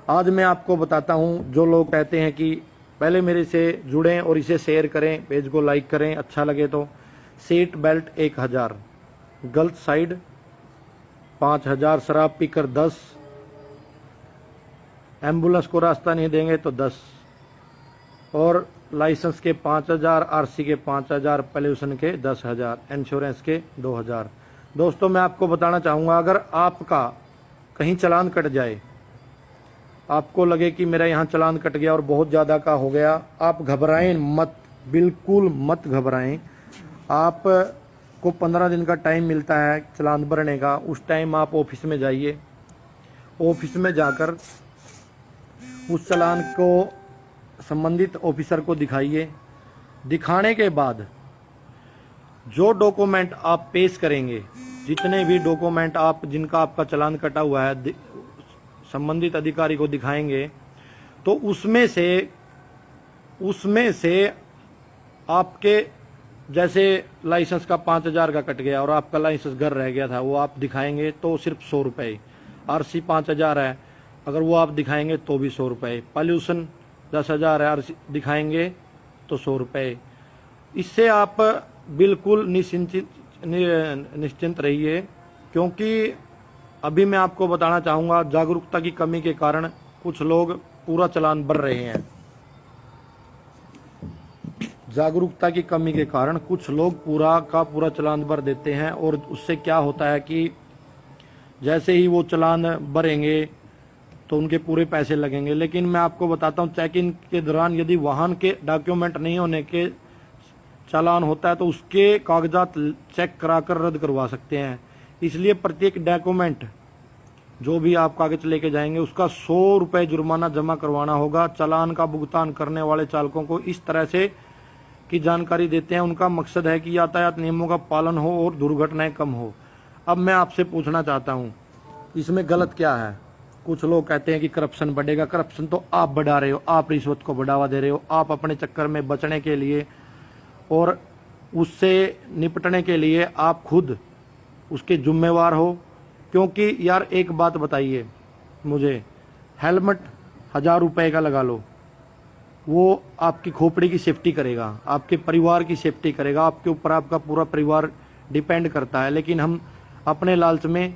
आज मैं आपको बताता हूं, जो लोग कहते हैं कि पहले मेरे से जुड़ें और इसे शेयर करें, पेज को लाइक करें, अच्छा लगे तो। सीट बेल्ट 1000, गलत साइड 5000, शराब पीकर 10, एम्बुलेंस को रास्ता नहीं देंगे तो 10, और लाइसेंस के 5000, आरसी के 5000, पॉल्यूशन के 10,000, इंश्योरेंस के 2000। दोस्तों मैं आपको बताना चाहूँगा, अगर आपका कहीं चालान कट जाए, आपको लगे कि मेरा यहाँ चालान कट गया और बहुत ज़्यादा का हो गया, आप घबराएं मत, बिल्कुल मत घबराएं। आपको 15 दिन का टाइम मिलता है चालान भरने का। उस टाइम आप ऑफिस में जाइए, ऑफिस में जाकर उस चालान को संबंधित ऑफिसर को दिखाइए। दिखाने के बाद जो डॉक्यूमेंट आप पेश करेंगे, जितने भी डॉक्यूमेंट आप जिनका आपका चालान कटा हुआ है, संबंधित अधिकारी को दिखाएंगे, तो उसमें से आपके जैसे लाइसेंस का 5000 का कट गया और आपका लाइसेंस घर रह गया था, वो आप दिखाएंगे तो सिर्फ 100 रुपये। आरसी 5000 है, अगर वो आप दिखाएंगे तो भी 100 रुपये। पॉल्यूशन 10,000 है, आरसी दिखाएंगे तो 100 रुपये। इससे आप बिल्कुल निश्चिंत रहिए, क्योंकि अभी मैं आपको बताना चाहूँगा, जागरूकता की कमी के कारण कुछ लोग पूरा चालान भर रहे हैं। जागरूकता की कमी के कारण कुछ लोग पूरा का पूरा चालान भर देते हैं, और उससे क्या होता है कि जैसे ही वो चालान भरेंगे तो उनके पूरे पैसे लगेंगे। लेकिन मैं आपको बताता हूँ, चेक इन के दौरान यदि वाहन के डॉक्यूमेंट नहीं होने के चालान होता है तो उसके कागजात चेक कराकर रद्द करवा सकते हैं। इसलिए प्रत्येक डॉक्यूमेंट जो भी आप कागज लेके जाएंगे, उसका 100 रुपये जुर्माना जमा करवाना होगा। चालान का भुगतान करने वाले चालकों को इस तरह से की जानकारी देते हैं, उनका मकसद है कि यातायात नियमों का पालन हो और दुर्घटनाएं कम हो। अब मैं आपसे पूछना चाहता हूं, इसमें गलत क्या है? कुछ लोग कहते हैं कि करप्शन बढ़ेगा। करप्शन तो आप बढ़ा रहे हो, आप रिश्वत को बढ़ावा दे रहे हो। आप अपने चक्कर में बचने के लिए और उससे निपटने के लिए आप खुद उसके जिम्मेवार हो। क्योंकि यार एक बात बताइए मुझे, हेलमेट 1000 रुपये का लगा लो, वो आपकी खोपड़ी की सेफ्टी करेगा, आपके परिवार की सेफ्टी करेगा, आपके ऊपर आपका पूरा परिवार डिपेंड करता है। लेकिन हम अपने लालच में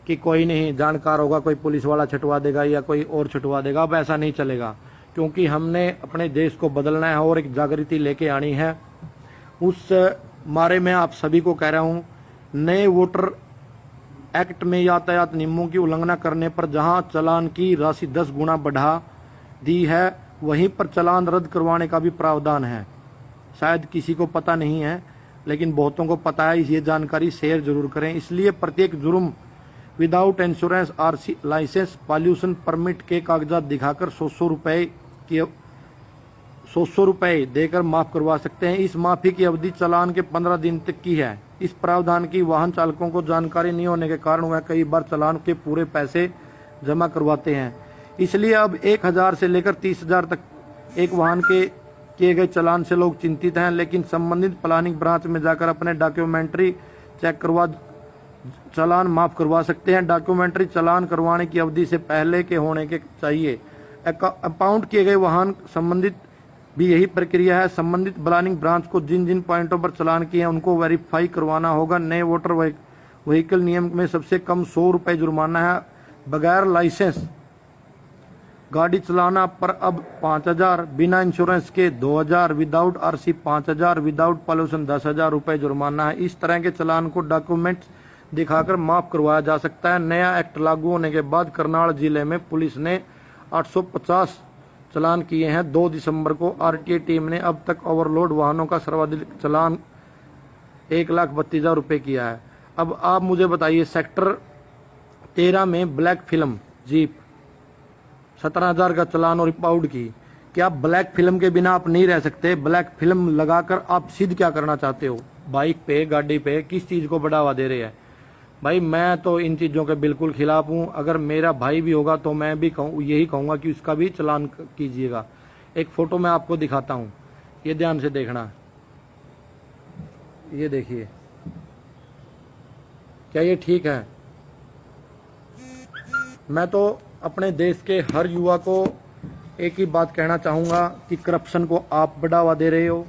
कि कोई नहीं जानकार होगा, कोई पुलिस वाला छुटवा देगा या कोई और छुटवा देगा, अब ऐसा नहीं चलेगा। क्योंकि हमने अपने देश को बदलना है और एक जागृति लेके आनी है। उस मारे में आप सभी को कह रहा हूँ, नए वोटर एक्ट में यातायात नियमों की उल्लंघना करने पर जहां चालान की राशि 10 गुना बढ़ा दी है, वहीं पर चालान रद्द करवाने का भी प्रावधान है। शायद किसी को पता नहीं है, लेकिन बहुतों को पता है। ये जानकारी शेयर जरूर करें। इसलिए प्रत्येक जुर्म without insurance, RC, licence, pollution permit के कागजात दिखाकर 100 रुपये देकर माफ करवा सकते हैं। इस माफी की अवधि चालान के 15 दिन तक की है। इस प्रावधान की वाहन चालकों को जानकारी नहीं होने के कारण वह कई बार चालान के पूरे पैसे जमा करवाते हैं। इसलिए अब 1000 से लेकर 30,000 तक एक वाहन के किए गए चालान से लोग चिंतित हैं, लेकिन संबंधित प्लानिंग ब्रांच में जाकर अपने डॉक्यूमेंट्री चेक करवा चालान माफ करवा सकते हैं। डॉक्यूमेंट्री चालान करवाने की अवधि से पहले के होने के चाहिए। अकाउंट किए गए वाहन संबंधित भी यही प्रक्रिया है। संबंधित प्लानिंग ब्रांच को जिन जिन पॉइंटों पर चालान किए हैं उनको वेरीफाई करवाना होगा। नए वोटर व्हीकल नियम में सबसे कम 100 रुपये जुर्माना है। बगैर लाइसेंस गाड़ी चलाना पर अब 5000, बिना इंश्योरेंस के 2000, विदाउट आरसी 5000, विदाउट पॉल्यूशन 10,000 रुपये जुर्माना है। इस तरह के चालान को डॉक्यूमेंट्स दिखाकर माफ करवाया जा सकता है। नया एक्ट लागू होने के बाद करनाल जिले में पुलिस ने 850 चालान किए हैं। 2 दिसंबर को आरटीए टीम ने अब तक ओवरलोड वाहनों का सर्वाधिक चालान 1,32,000 रुपये किया है। अब आप मुझे बताइए, सेक्टर 13 में ब्लैक फिल्म जीप 17,000 का चालान और रिपाउड की। क्या ब्लैक फिल्म के बिना आप नहीं रह सकते? ब्लैक फिल्म लगाकर आप सिद्ध क्या करना चाहते हो? बाइक पे, गाड़ी पे किस चीज को बढ़ावा दे रहे हैं? भाई मैं तो इन चीज़ों के बिल्कुल खिलाफ हूँ। अगर मेरा भाई भी होगा तो मैं भी यही कहूँगा कि उसका भी चालान कीजिएगा। एक फ़ोटो मैं आपको दिखाता हूँ, ये ध्यान से देखना। ये देखिए, क्या ये ठीक है? मैं तो अपने देश के हर युवा को एक ही बात कहना चाहूँगा कि करप्शन को आप बढ़ावा दे रहे हो।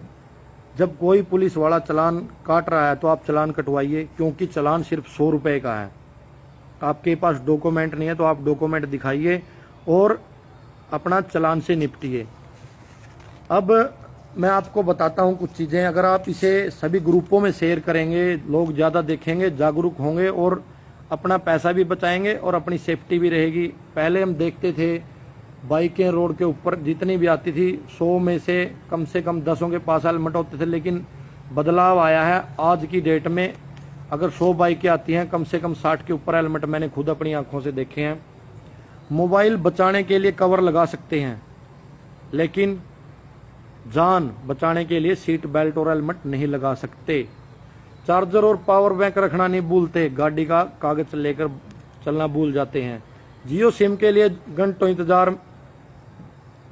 जब कोई पुलिस वाला चालान काट रहा है तो आप चालान कटवाइए, क्योंकि चालान सिर्फ 100 रुपये का है। आपके पास डॉक्यूमेंट नहीं है तो आप डॉक्यूमेंट दिखाइए और अपना चालान से निपटिए। अब मैं आपको बताता हूँ कुछ चीज़ें। अगर आप इसे सभी ग्रुपों में शेयर करेंगे, लोग ज़्यादा देखेंगे, जागरूक होंगे और अपना पैसा भी बचाएंगे और अपनी सेफ्टी भी रहेगी। पहले हम देखते थे बाइकें रोड के ऊपर जितनी भी आती थी 100 में से कम 10 के पास हेलमेट होते थे, लेकिन बदलाव आया है। आज की डेट में अगर 100 बाइकें आती हैं कम से कम 60 के ऊपर हेलमेट मैंने खुद अपनी आंखों से देखे हैं। मोबाइल बचाने के लिए कवर लगा सकते हैं, लेकिन जान बचाने के लिए सीट बेल्ट और हेलमेट नहीं लगा सकते। चार्जर और पावर बैंक रखना नहीं भूलते, गाड़ी का कागज लेकर चलना भूल जाते हैं। जियो सिम के लिए घंटों इंतजार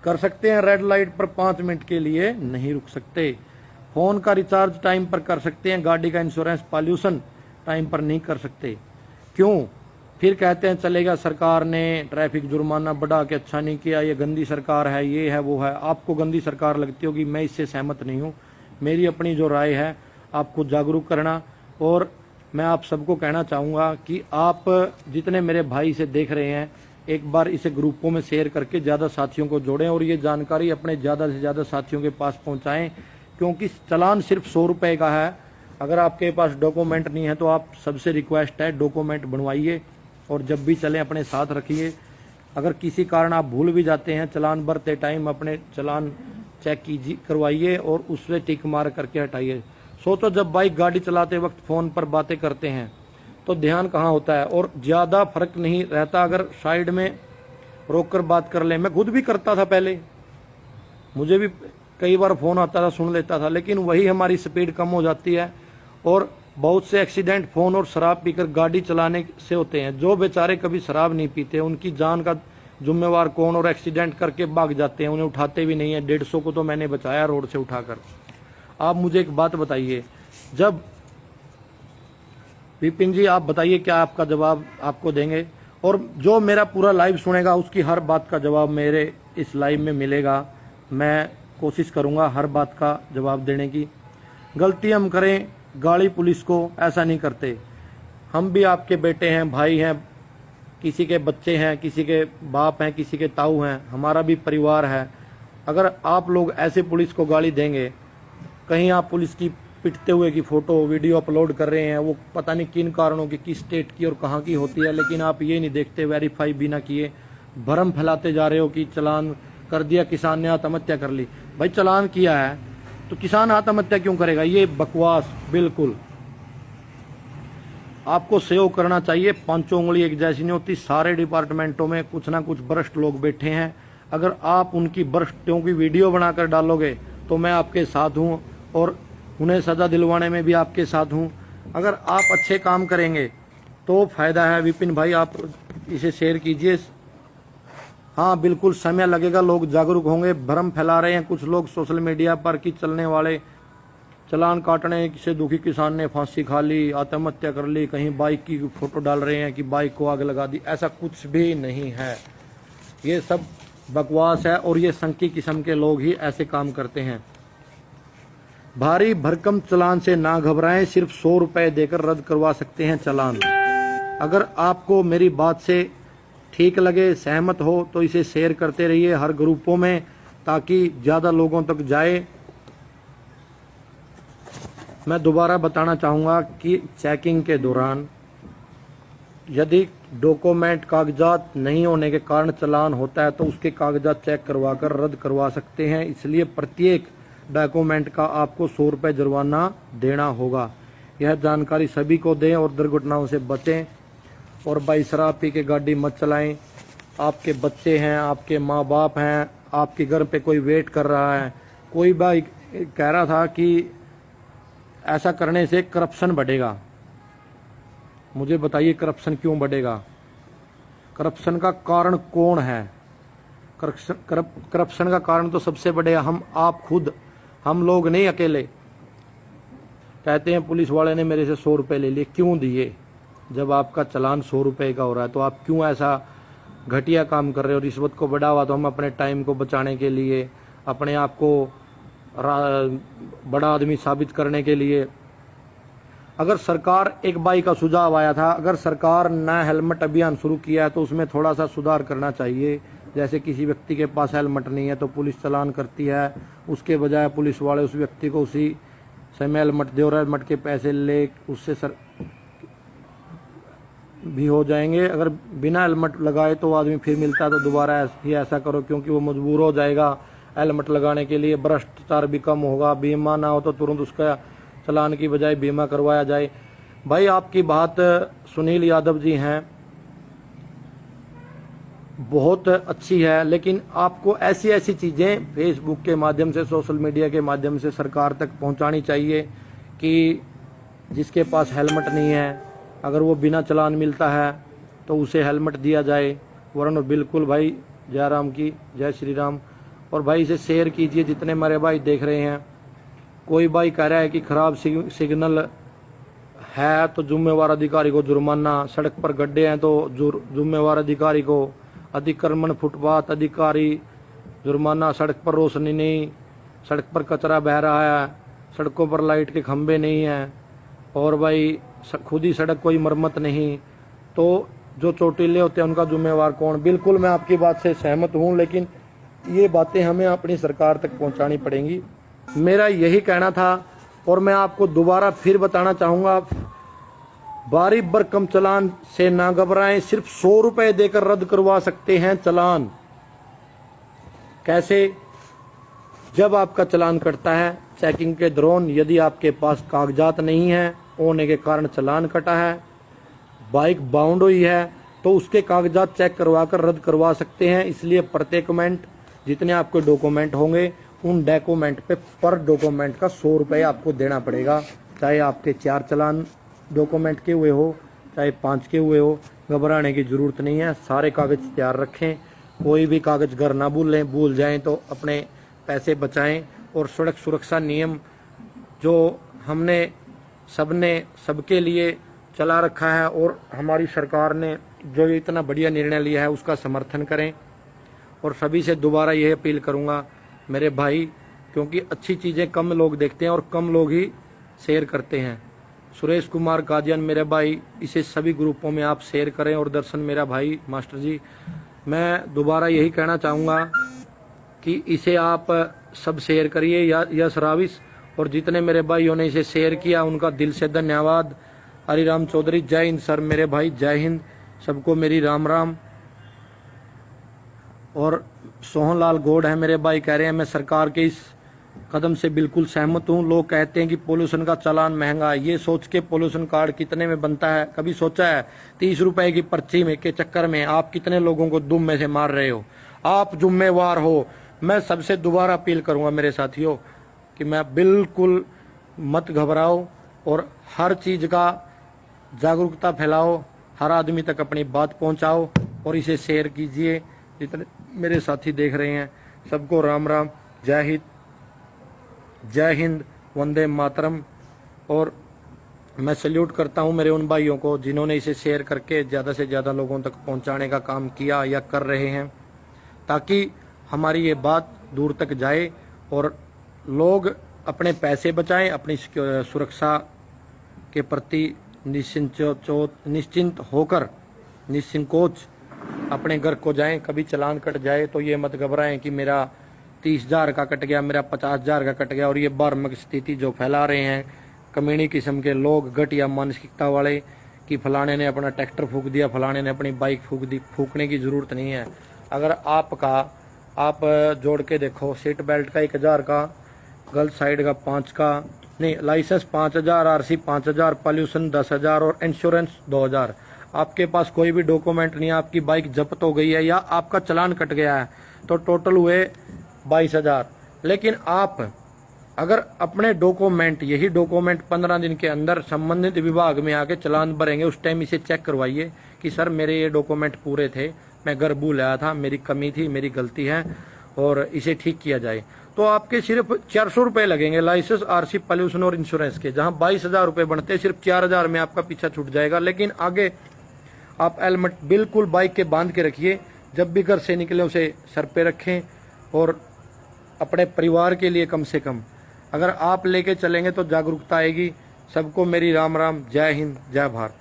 कर सकते हैं, रेड लाइट पर 5 मिनट के लिए नहीं रुक सकते। फोन का रिचार्ज टाइम पर कर सकते हैं, गाड़ी का इंश्योरेंस पॉल्यूशन टाइम पर नहीं कर सकते। क्यों? फिर कहते हैं चलेगा, सरकार ने ट्रैफिक जुर्माना बढ़ा के अच्छा नहीं किया, ये गंदी सरकार है, ये है वो है। आपको गंदी सरकार लगती होगी, मैं इससे सहमत नहीं हूँ। मेरी अपनी जो राय है आपको जागरूक करना। और मैं आप सबको कहना चाहूँगा कि आप जितने मेरे भाई से देख रहे हैं, एक बार इसे ग्रुपों में शेयर करके ज़्यादा साथियों को जोड़ें और ये जानकारी अपने ज़्यादा से ज़्यादा साथियों के पास पहुँचाएँ, क्योंकि चालान सिर्फ 100 रुपये का है। अगर आपके पास डॉक्यूमेंट नहीं है तो आप सबसे रिक्वेस्ट है डॉक्यूमेंट बनवाइए और जब भी चलें अपने साथ रखिए। अगर किसी कारण आप भूल भी जाते हैं, चालान भरते टाइम अपने चालान चेक कीजिए, करवाइए और उससे टिक मार करके हटाइए। सोचो जब बाइक गाड़ी चलाते वक्त फ़ोन पर बातें करते हैं तो ध्यान कहाँ होता है, और ज़्यादा फर्क नहीं रहता अगर साइड में रोक कर बात कर लें। मैं खुद भी करता था पहले, मुझे भी कई बार फ़ोन आता था, सुन लेता था, लेकिन वही हमारी स्पीड कम हो जाती है और बहुत से एक्सीडेंट फ़ोन और शराब पीकर गाड़ी चलाने से होते हैं। जो बेचारे कभी शराब नहीं पीते उनकी जान का जिम्मेवार कौन, और एक्सीडेंट करके भाग जाते हैं, उन्हें उठाते भी नहीं है। 150 को तो मैंने बचाया रोड से उठाकर। आप मुझे एक बात बताइए, जब विपिन जी आप बताइए क्या आपका जवाब आपको देंगे, और जो मेरा पूरा लाइव सुनेगा उसकी हर बात का जवाब मेरे इस लाइव में मिलेगा। मैं कोशिश करूंगा हर बात का जवाब देने की। गलती हम करें, गाड़ी पुलिस को ऐसा नहीं करते। हम भी आपके बेटे हैं, भाई हैं, किसी के बच्चे हैं, किसी के बाप हैं, किसी के ताऊ हैं, हमारा भी परिवार है। अगर आप लोग ऐसे पुलिस को गाली देंगे, कहीं आप पुलिस की पिटते हुए की फ़ोटो वीडियो अपलोड कर रहे हैं, वो पता नहीं किन कारणों की, किस स्टेट की और कहाँ की होती है, लेकिन आप ये नहीं देखते, वेरीफाई बिना किए भरम फैलाते जा रहे हो कि चालान कर दिया, किसान ने आत्महत्या कर ली। भाई चालान किया है तो किसान आत्महत्या क्यों करेगा? ये बकवास बिल्कुल। आपको सेव करना चाहिए, पांचों उंगली एक जैसी नहीं होती। सारे डिपार्टमेंटों में कुछ ना कुछ भ्रष्ट लोग बैठे हैं। अगर आप उनकी भ्रष्टों की वीडियो बनाकर डालोगे तो मैं आपके साथ हूं और उन्हें सजा दिलवाने में भी आपके साथ हूं। अगर आप अच्छे काम करेंगे तो फायदा है। विपिन भाई आप इसे शेयर कीजिए। हाँ बिल्कुल समय लगेगा, लोग जागरूक होंगे। भ्रम फैला रहे हैं कुछ लोग सोशल मीडिया पर कि चलने वाले चालान काटने से दुखी किसान ने फांसी खा ली, आत्महत्या कर ली, कहीं बाइक की फोटो डाल रहे हैं कि बाइक को आग लगा दी। ऐसा कुछ भी नहीं है, ये सब बकवास है और ये संकी किस्म के लोग ही ऐसे काम करते हैं। भारी भरकम चालान से ना घबराएं, सिर्फ 100 रुपए देकर रद्द करवा सकते हैं चालान। अगर आपको मेरी बात से ठीक लगे, सहमत हो तो इसे शेयर करते रहिए हर ग्रुपों में, ताकि ज़्यादा लोगों तक जाए। मैं दोबारा बताना चाहूँगा कि चेकिंग के दौरान यदि डॉक्यूमेंट कागजात नहीं होने के कारण चालान होता है तो उसके कागजात चेक करवा कर रद्द करवा सकते हैं। इसलिए प्रत्येक डॉक्यूमेंट का आपको 100 रुपये जुर्माना देना होगा। यह जानकारी सभी को दें और दुर्घटनाओं से बचें। और भाई शराब पी के गाड़ी मत चलाएं। आपके बच्चे हैं, आपके माँ बाप हैं, आपके घर पे कोई वेट कर रहा है। कोई भाई कह रहा था कि ऐसा करने से करप्शन बढ़ेगा। मुझे बताइए करप्शन क्यों बढ़ेगा? करप्शन का कारण कौन है? करप्शन का कारण तो सबसे बड़े हम आप खुद, हम लोग नहीं अकेले। कहते हैं पुलिस वाले ने मेरे से 100 रुपये ले लिए। क्यों दिए? जब आपका चालान 100 रुपये का हो रहा है तो आप क्यों ऐसा घटिया काम कर रहे हो, रिश्वत को बढ़ावा तो हम अपने टाइम को बचाने के लिए, अपने आप को बड़ा आदमी साबित करने के लिए। अगर सरकार, एक भाई का सुझाव आया था, अगर सरकार ने हेलमेट अभियान शुरू किया है तो उसमें थोड़ा सा सुधार करना चाहिए। जैसे किसी व्यक्ति के पास हेलमेट नहीं है तो पुलिस चालान करती है, उसके बजाय पुलिस वाले उस व्यक्ति को उसी समय हेलमेट दे और हेलमेट के पैसे ले उससे भी हो जाएंगे। अगर बिना हेलमेट लगाए तो आदमी फिर मिलता है तो दोबारा ही ऐसा करो, क्योंकि वो मजबूर हो जाएगा हेलमेट लगाने के लिए। भ्रष्टाचार भी कम होगा, बीमा ना हो तो तुरंत उसका चालान की बजाय बीमा करवाया जाए। भाई आपकी बात सुनील यादव जी हैं, बहुत अच्छी है, लेकिन आपको ऐसी ऐसी चीज़ें फेसबुक के माध्यम से, सोशल मीडिया के माध्यम से सरकार तक पहुंचानी चाहिए कि जिसके पास हेलमेट नहीं है, अगर वो बिना चालान मिलता है तो उसे हेलमेट दिया जाए। वरन बिल्कुल भाई, जय राम की जय श्री राम। और भाई इसे शेयर कीजिए जितने मेरे भाई देख रहे हैं। कोई भाई कह रहा है कि खराब सिग्नल है तो जुम्मेवार अधिकारी को जुर्माना, सड़क पर गड्ढे हैं तो जुम्मेवार अधिकारी को, अतिक्रमण फुटपाथ अधिकारी जुर्माना, सड़क पर रोशनी नहीं, सड़क पर कचरा बह रहा है, सड़कों पर लाइट के खंभे नहीं हैं, और भाई खुद ही सड़क कोई मरम्मत नहीं, तो जो चोटिले होते हैं उनका जुम्मेवार कौन। बिल्कुल मैं आपकी बात से सहमत हूँ, लेकिन ये बातें हमें अपनी सरकार तक पहुँचानी पड़ेंगी। मेरा यही कहना था। और मैं आपको दोबारा फिर बताना चाहूँगा, बारी भरकम चालान से ना घबराएं, सिर्फ 100 रुपए देकर रद्द करवा सकते हैं चालान। कैसे? जब आपका चालान कटता है चेकिंग के दौरान, यदि आपके पास कागजात नहीं है होने के कारण चालान कटा है, बाइक बाउंड हुई है, तो उसके कागजात चेक करवा कर रद्द करवा सकते हैं। इसलिए प्रत्येक मिनट जितने आपके डॉक्यूमेंट होंगे उन डॉक्यूमेंट पे पर डॉक्यूमेंट का 100 रुपये आपको देना पड़ेगा। चाहे आपके 4 चालान डॉक्यूमेंट के हुए हो, चाहे 5 के हुए हो, घबराने की ज़रूरत नहीं है। सारे कागज़ तैयार रखें, कोई भी कागज़ घर ना भूल जाएं तो अपने पैसे बचाएं। और सड़क सुरक्षा नियम जो हमने सबके लिए चला रखा है और हमारी सरकार ने जो इतना बढ़िया निर्णय लिया है उसका समर्थन करें। और सभी से दोबारा यह अपील करूंगा मेरे भाई, क्योंकि अच्छी चीज़ें कम लोग देखते हैं और कम लोग ही शेयर करते हैं। सुरेश कुमार कादियान मेरे भाई, इसे सभी ग्रुपों में आप शेयर करें। और दर्शन मेरा भाई मास्टर जी, मैं दोबारा यही कहना चाहूँगा कि इसे आप सब शेयर करिए। यश राविश और जितने मेरे भाइयों ने इसे शेयर किया उनका दिल से धन्यवाद। हरिराम चौधरी, जय हिंद सर मेरे भाई, जय हिंद। सबको मेरी राम राम। और सोहनलाल गौड़ है मेरे भाई, कह रहे हैं मैं सरकार के इस कदम से बिल्कुल सहमत हूँ। लोग कहते हैं कि पोल्यूशन का चालान महंगा है, ये सोच के पोल्यूशन कार्ड कितने में बनता है कभी सोचा है? 30 रुपए की पर्ची में के चक्कर में आप कितने लोगों को दुम में से मार रहे हो? आप जुम्मेवार हो। मैं सबसे दोबारा अपील करूंगा मेरे साथियों कि मैं बिल्कुल मत घबराओ और हर चीज़ का जागरूकता फैलाओ, हर आदमी तक अपनी बात पहुंचाओ और इसे शेयर कीजिए। जितने मेरे साथी देख रहे हैं सबको राम राम, जय हिंद, वंदे मातरम। और मैं सल्यूट करता हूं मेरे उन भाइयों को जिन्होंने इसे शेयर करके ज़्यादा से ज़्यादा लोगों तक पहुंचाने का काम किया या कर रहे हैं, ताकि हमारी ये बात दूर तक जाए और लोग अपने पैसे बचाएं, अपनी सुरक्षा के प्रति निश्चिंत होकर निसंकोच अपने घर को जाएं। कभी चालान कट जाए तो ये मत घबराएं कि मेरा 30,000 का कट गया, मेरा 50,000 का कट गया। और ये बार्मक स्थिति जो फैला रहे हैं कमीनी किस्म के लोग, घटिया मानसिकता वाले, कि फलाने ने अपना ट्रैक्टर फूंक दिया, फलाने ने अपनी बाइक फूंक दी। फूंकने की ज़रूरत नहीं है। अगर आप जोड़ के देखो, सीट बेल्ट का 1,000 का, गर्ल्स साइड का 5 का, नहीं लाइसेंस 5,000, आरसी 5,000, पॉल्यूशन 10,000 और इंश्योरेंस 2,000। आपके पास कोई भी डॉक्यूमेंट नहीं है, आपकी बाइक जब्त हो गई है या आपका चालान कट गया है तो टोटल हुए 22,000। लेकिन आप अगर अपने डॉक्यूमेंट, यही डॉक्यूमेंट 15 दिन के अंदर संबंधित विभाग में आके चालान भरेंगे, उस टाइम इसे चेक करवाइए कि सर मेरे ये डॉक्यूमेंट पूरे थे, मैं घर भूल आया था, मेरी कमी थी, मेरी गलती है, और इसे ठीक किया जाए। तो आपके सिर्फ 400 रुपये लगेंगे लाइसेंस, आरसी, पॉल्यूशन और इंश्योरेंस के, जहां 22,000 रुपये बनते हैं, सिर्फ 4,000 में आपका पीछा छूट जाएगा। लेकिन आगे आप हेलमेट बिल्कुल बाइक के बांध के रखिए, जब भी घर से निकले उसे सर पे रखें, और अपने परिवार के लिए कम से कम अगर आप लेके चलेंगे तो जागरूकता आएगी। सबको मेरी राम राम, जय हिंद, जय भारत।